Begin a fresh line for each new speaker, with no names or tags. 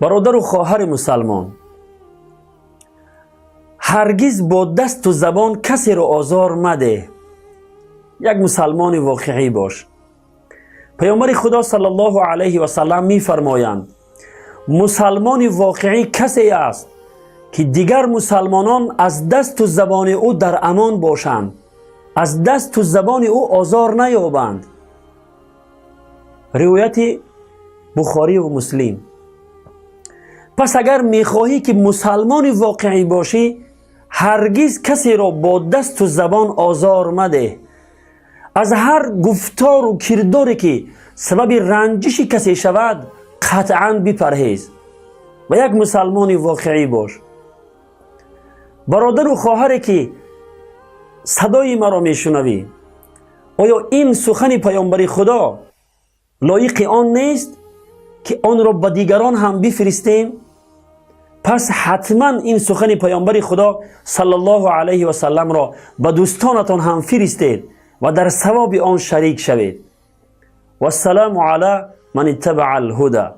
برادر و خواهر مسلمان، هرگز با دست و زبان کسی را آزار مده. یک مسلمان واقعی باش. پیامبر خدا صلی الله علیه و سلم می فرمایند مسلمان واقعی کسی است که دیگر مسلمانان از دست و زبان او در امان باشند، از دست و زبان او آزار نیابند. روایت بخاری و مسلم. پس اگر میخواهی که مسلمان واقعی باشی، هرگز کسی را با دست و زبان آزار مده. از هر گفتار و کرداری که سبب رنجش کسی شود قطعاً بپرهیز و یک مسلمان واقعی باش. برادر و خواهری که صدای مرا میشنوی، آیا این سخن پیامبر خدا لایق آن نیست که آن را به دیگران هم بفرستیم؟ پس حتما این سخن پیامبر خدا صلی الله علیه و سلم را به دوستانتان هم فرستید و در ثواب آن شریک شوید. و السلام علی من اتبع الهدى.